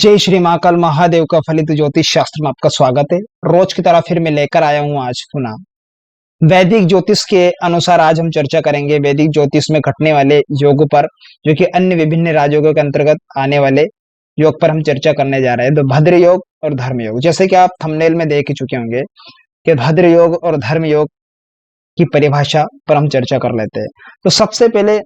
जय श्री महाकाल महादेव का फलित ज्योतिष शास्त्र में आपका स्वागत है। रोज की तरह फिर मैं लेकर आया हूं आज पुनः वैदिक ज्योतिष के अनुसार। आज हम चर्चा करेंगे वैदिक ज्योतिष में घटने वाले योग पर, जो कि अन्य विभिन्न राजयोगों के अंतर्गत आने वाले योग पर हम चर्चा करने जा रहे हैं। तो भद्र योग और धर्म योग, जैसे कि आप थंबनेल में देख ही चुके होंगे कि भद्र योग और धर्म योग की परिभाषा पर हम चर्चा कर लेते हैं। तो सबसे पहले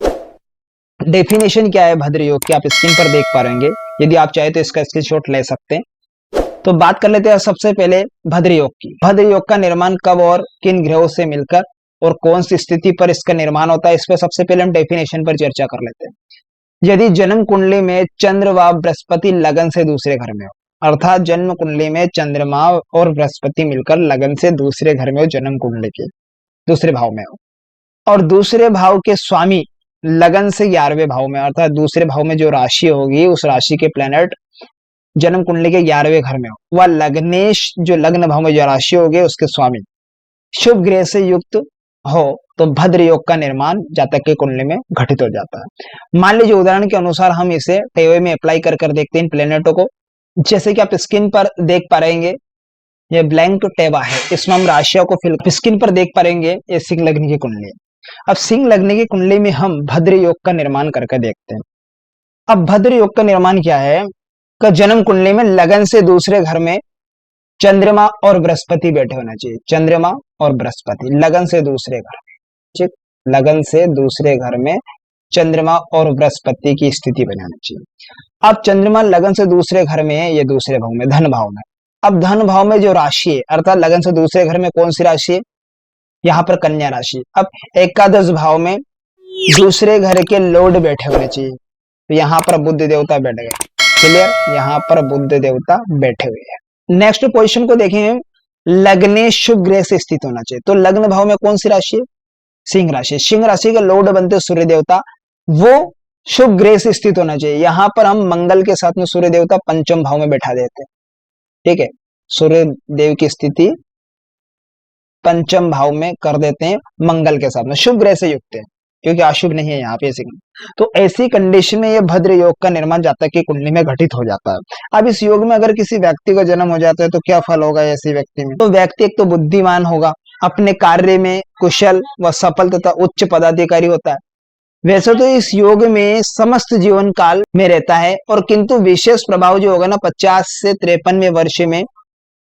डेफिनेशन क्या है भद्र योग की, आप स्क्रीन पर देख पा रहेंगे। यदि आप चाहे तो इसका स्क्रीनशॉट ले सकते हैं। तो बात कर लेते हैं सबसे पहले भद्र योग की। भद्र योग का निर्माण कब और किन ग्रहों से मिलकर और कौन सी स्थिति पर इसका निर्माण होता है, इस पर सबसे पहले हम डेफिनेशन पर चर्चा कर लेते हैं। यदि जन्म कुंडली में चंद्र व बृहस्पति लगन से दूसरे घर में हो, अर्थात जन्म कुंडली में चंद्रमा और बृहस्पति मिलकर लगन से दूसरे घर में हो, जन्म कुंडली के दूसरे भाव में हो, और दूसरे भाव के स्वामी लगन से 11वें भाव में, अर्थात दूसरे भाव में जो राशि होगी उस राशि के प्लैनेट जन्म कुंडली के 11वें घर में हो, वह लग्नेश जो लग्न भाव में जो राशि होगी उसके स्वामी शुभ ग्रह से युक्त हो, तो भद्र योग का निर्माण जातक के कुंडली में घटित हो जाता है। मान लीजिए उदाहरण के अनुसार हम इसे टेवे में अप्लाई कर देखते हैं इन प्लैनेटों को। जैसे कि आप स्क्रीन पर देख पा रहेंगे, ये ब्लैंक टेबा है, इसमें हम राशियों को फिल स्क्रीन पर देख पाएंगे। ये सिंह लग्न की कुंडली। अब सिंह लग्न की कुंडली में हम भद्र योग का निर्माण करके देखते हैं। अब भद्र योग का निर्माण क्या है कि जन्म कुंडली में लगन से दूसरे घर में चंद्रमा और बृहस्पति बैठे होना चाहिए। चंद्रमा और बृहस्पति लगन से दूसरे घर में, ठीक, लगन से दूसरे घर में चंद्रमा और बृहस्पति की स्थिति बनानी चाहिए। अब चंद्रमा लगन से दूसरे घर में है, ये दूसरे भाव में, धन भाव में। अब धन भाव में जो राशि है, अर्थात लगन से दूसरे घर में कौन सी राशि है, यहाँ पर कन्या राशि। अब एकादश भाव में दूसरे घर के लॉर्ड बैठे होने चाहिए, तो यहाँ पर बुध देवता बैठ गए। क्लियर, यहाँ पर बुध देवता बैठे हुए हैं। नेक्स्ट पोजीशन को देखें, लग्ने शुभ ग्रह से स्थित होना चाहिए। तो लग्न भाव में कौन सी राशि है, सिंह राशि। सिंह राशि के लॉर्ड बनते सूर्य देवता, वो शुभ ग्रह से स्थित होना चाहिए। यहाँ पर हम मंगल के साथ में सूर्य देवता पंचम भाव में बैठा देते हैं। ठीक है, सूर्य देव की स्थिति पंचम भाव में कर देते हैं मंगल के साथ में, शुभ ग्रह से युक्त है, क्योंकि अशुभ नहीं है यहाँ पे। तो ऐसी कंडीशन में ये भद्र योग का निर्माण जातक की कुंडली में घटित हो जाता है। अब इस योग में अगर किसी व्यक्ति का जन्म हो जाता है तो क्या फल होगा ऐसे व्यक्ति में? तो व्यक्ति एक तो बुद्धिमान होगा, अपने कार्य में कुशल व सफल तथा उच्च पदाधिकारी होता है। वैसे तो इस योग में समस्त जीवन काल में रहता है, और किंतु विशेष प्रभाव जो होगा ना 50 से 53वें वर्ष में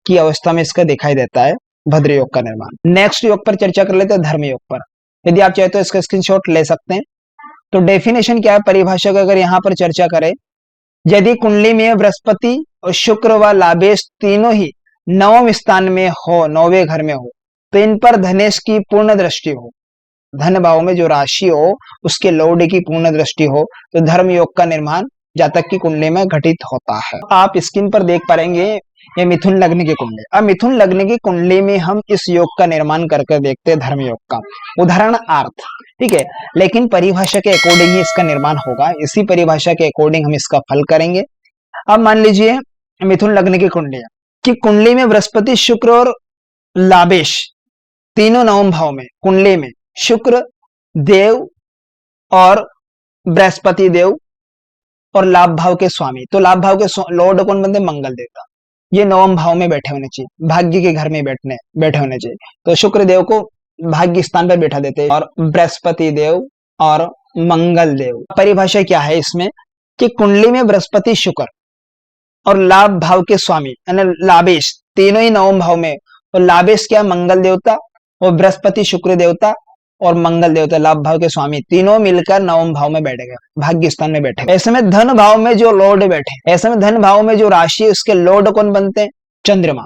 की अवस्था में इसका दिखाई देता है भद्र योग का निर्माण। नेक्स्ट योग पर चर्चा कर लेते हैं, धर्म योग पर। यदि आप चाहे तो इसका स्क्रीनशॉट ले सकते हैं। तो डेफिनेशन क्या है, परिभाषा का अगर यहाँ पर चर्चा करें, यदि कुंडली में बृहस्पति और शुक्र व लाभेश तीनों ही नवम स्थान में हो, 9वें घर में हो, तो इन पर धनेश की पूर्ण दृष्टि हो, धन भाव में जो राशि हो उसके लॉर्ड की पूर्ण दृष्टि हो, तो धर्म योग का निर्माण जातक की कुंडली में घटित होता है। आप स्क्रीन पर देख पाएंगे ये मिथुन लग्न की कुंडली। अब मिथुन लग्न की कुंडली में हम इस योग का निर्माण करके देखते हैं, धर्म योग का उदाहरण अर्थ, ठीक है, लेकिन परिभाषा के अकॉर्डिंग ही इसका निर्माण होगा। इसी परिभाषा के अकॉर्डिंग हम इसका फल करेंगे। अब मान लीजिए मिथुन लग्न की कुंडली है कि कुंडली में बृहस्पति शुक्र और लाभेश तीनों नवम भाव में, कुंडली में शुक्र देव और बृहस्पति देव और लाभ भाव के स्वामी, तो लाभ भाव के लॉर्ड कौन बनते, मंगल देवता, ये नवम भाव में बैठे होने चाहिए, भाग्य के घर में बैठे होने चाहिए। तो शुक्र देव को भाग्य स्थान पर बैठा देते हैं, और बृहस्पति देव और मंगल देव। परिभाषा क्या है इसमें कि कुंडली में बृहस्पति शुक्र और लाभ भाव के स्वामी यानी लाभेश तीनों ही नवम भाव में, और लाभेश क्या, मंगल देवता, और बृहस्पति शुक्र देवता और मंगल देवता लाभ भाव के स्वामी, तीनों मिलकर नवम भाव में बैठे गए, भाग्य स्थान में बैठे। ऐसे में धन भाव में जो लॉर्ड बैठे, ऐसे में धन भाव में जो राशि है उसके लॉर्ड कौन बनते हैं, चंद्रमा।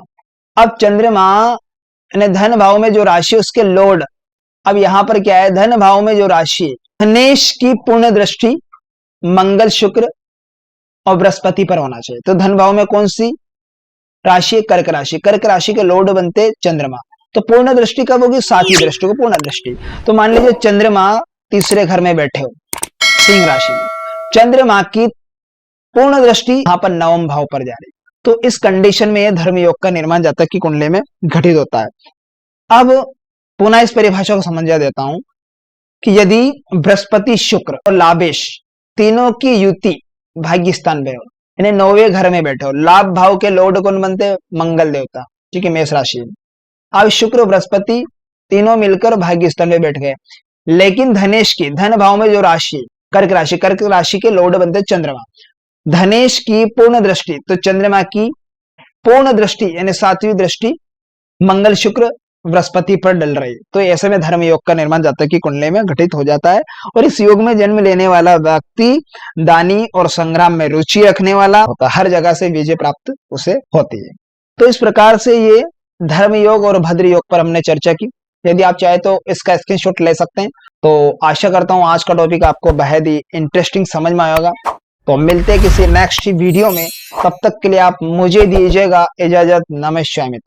अब चंद्रमा यानी धन भाव में जो राशि उसके लॉर्ड, अब यहाँ पर क्या है, धन भाव में जो राशि धनेश की पूर्ण दृष्टि मंगल शुक्र और बृहस्पति पर होना चाहिए। तो धन भाव में कौन सी राशि, कर्क राशि। कर्क राशि के लॉर्ड बनते चंद्रमा। तो पूर्ण दृष्टि कब होगी, 7वीं दृष्टि को पूर्ण दृष्टि। तो मान लीजिए चंद्रमा तीसरे घर में बैठे हो, सिंह राशि में, चंद्रमा की पूर्ण दृष्टि यहाँ पर नवम भाव पर जा रही, तो इस कंडीशन में धर्म योग का निर्माण जातक की कुंडली में घटित होता है। अब पुनः इस परिभाषा को समझा देता हूं कि यदि बृहस्पति शुक्र और लाभेश तीनों की युति भाग्य स्थान में हो, यानी 9वें घर में बैठे हो। लाभ भाव के लॉर्ड कौन बनते हैं? मंगल देवता। ठीक है, मेष राशि में। अब शुक्र बृहस्पति तीनों मिलकर भाग्य स्थान में बैठ गए, लेकिन धनेश की धन भाव में जो राशि कर्क राशि के लॉर्ड बनते चंद्रमा। धनेश की पूर्ण दृष्टि, तो चंद्रमा की पूर्ण दृष्टि यानी 7वीं दृष्टि मंगल शुक्र बृहस्पति पर डल रही, तो ऐसे में धर्म योग का निर्माण जातक की कुंडली में घटित हो जाता है। और इस योग में जन्म लेने वाला व्यक्ति दानी और संग्राम में रुचि रखने वाला होता है, हर जगह से विजय प्राप्त उसे होती है। तो इस प्रकार से ये धर्म योग और भद्र योग पर हमने चर्चा की। यदि आप चाहे तो इसका स्क्रीनशॉट ले सकते हैं। तो आशा करता हूँ आज का टॉपिक आपको बेहद ही इंटरेस्टिंग समझ में आएगा। तो मिलते हैं किसी नेक्स्ट वीडियो में, तब तक के लिए आप मुझे दीजिएगा इजाजत। नमस्कार मित्र।